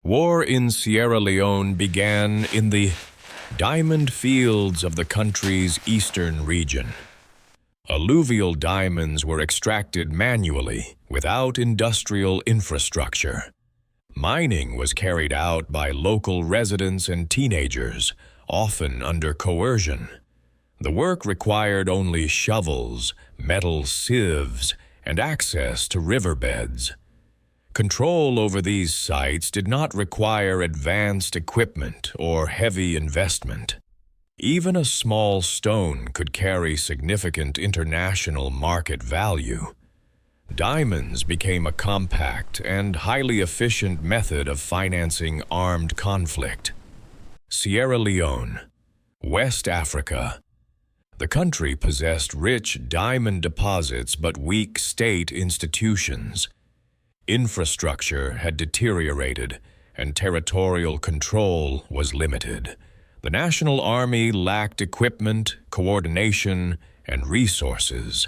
War in Sierra Leone began in the diamond fields of the country's eastern region. Alluvial diamonds were extracted manually, without industrial infrastructure. Mining was carried out by local residents and teenagers, often under coercion. The work required only shovels, metal sieves, and access to riverbeds. Control over these sites did not require advanced equipment or heavy investment. Even a small stone could carry significant international market value. Diamonds became a compact and highly efficient method of financing armed conflict. Sierra Leone, West Africa. The country possessed rich diamond deposits but weak state institutions. Infrastructure had deteriorated, and territorial control was limited. The National Army lacked equipment, coordination, and resources.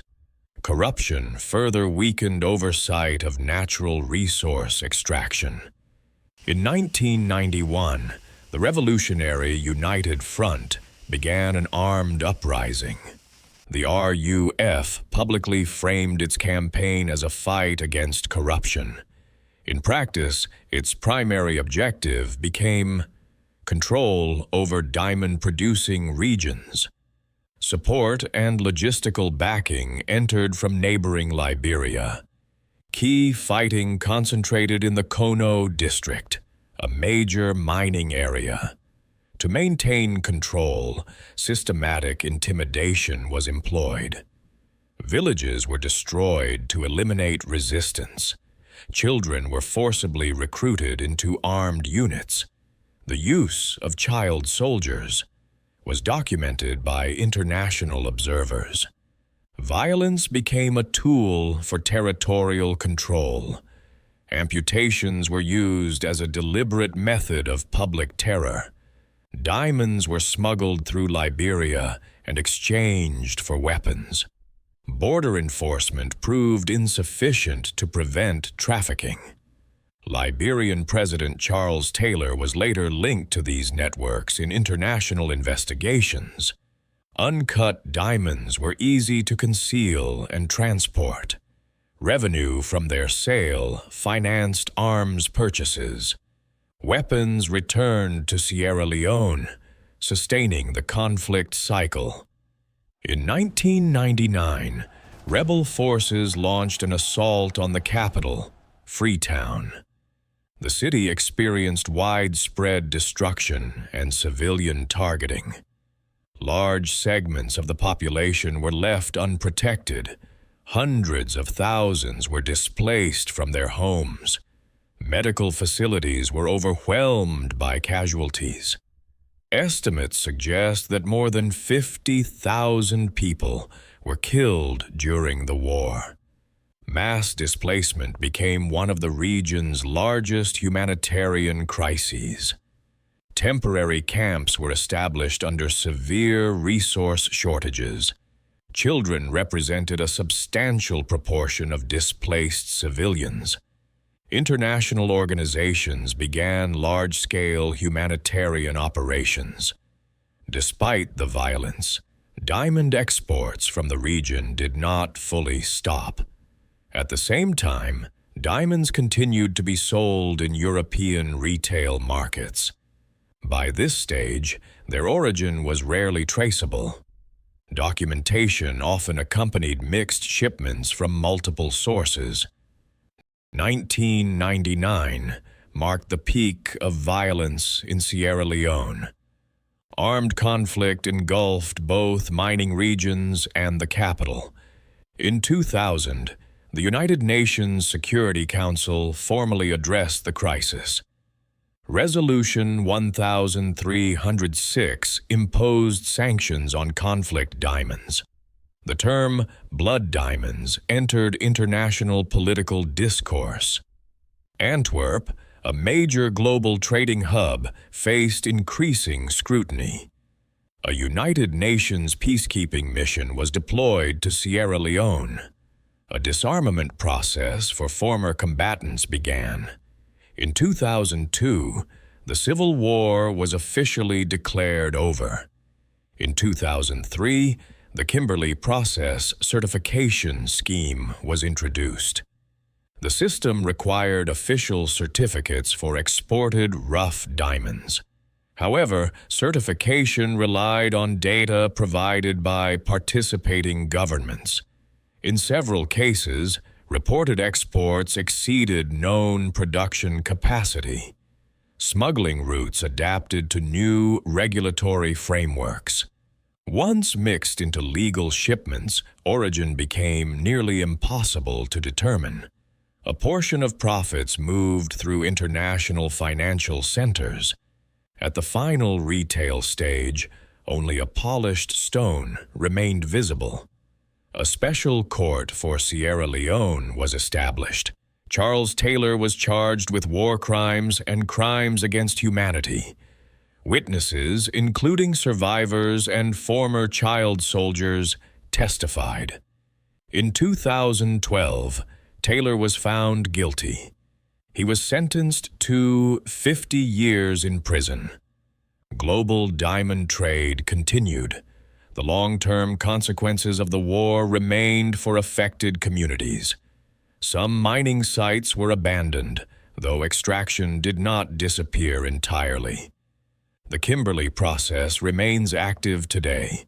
Corruption further weakened oversight of natural resource extraction. In 1991, the Revolutionary United Front began an armed uprising. The RUF publicly framed its campaign as a fight against corruption. In practice, its primary objective became control over diamond-producing regions. Support and logistical backing entered from neighboring Liberia. Key fighting concentrated in the Kono district, a major mining area. To maintain control, systematic intimidation was employed. Villages were destroyed to eliminate resistance. Children were forcibly recruited into armed units. The use of child soldiers was documented by international observers. Violence became a tool for territorial control. Amputations were used as a deliberate method of public terror. Diamonds were smuggled through Liberia and exchanged for weapons. Border enforcement proved insufficient to prevent trafficking. Liberian President Charles Taylor was later linked to these networks in international investigations. Uncut diamonds were easy to conceal and transport. Revenue from their sale financed arms purchases. Weapons returned to Sierra Leone, sustaining the conflict cycle. In 1999, rebel forces launched an assault on the capital, Freetown. The city experienced widespread destruction and civilian targeting. Large segments of the population were left unprotected. Hundreds of thousands were displaced from their homes. Medical facilities were overwhelmed by casualties. Estimates suggest that more than 50,000 people were killed during the war. Mass displacement became one of the region's largest humanitarian crises. Temporary camps were established under severe resource shortages. Children represented a substantial proportion of displaced civilians. International organizations began large-scale humanitarian operations. Despite the violence, diamond exports from the region did not fully stop. At the same time, diamonds continued to be sold in European retail markets. By this stage, their origin was rarely traceable. Documentation often accompanied mixed shipments from multiple sources. 1999 marked the peak of violence in Sierra Leone. Armed conflict engulfed both mining regions and the capital. In 2000, the United Nations Security Council formally addressed the crisis. Resolution 1306 imposed sanctions on conflict diamonds. The term blood diamonds entered international political discourse. Antwerp, a major global trading hub, faced increasing scrutiny. A United Nations peacekeeping mission was deployed to Sierra Leone. A disarmament process for former combatants began. In 2002, the Civil War was officially declared over. In 2003, the Kimberley Process Certification Scheme was introduced. The system required official certificates for exported rough diamonds. However, certification relied on data provided by participating governments. In several cases, reported exports exceeded known production capacity. Smuggling routes adapted to new regulatory frameworks. Once mixed into legal shipments, origin became nearly impossible to determine. A portion of profits moved through international financial centers. At the final retail stage, only a polished stone remained visible. A special court for Sierra Leone was established. Charles Taylor was charged with war crimes and crimes against humanity. Witnesses, including survivors and former child soldiers, testified. In 2012, Taylor was found guilty. He was sentenced to 50 years in prison. Global diamond trade continued. The long-term consequences of the war remained for affected communities. Some mining sites were abandoned, though extraction did not disappear entirely. The Kimberley process remains active today.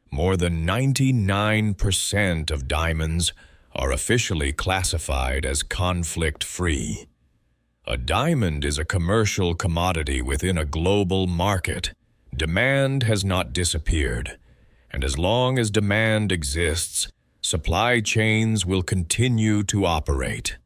More than 99% of diamonds are officially classified as conflict-free. A diamond is a commercial commodity within a global market. Demand has not disappeared, and as long as demand exists, supply chains will continue to operate.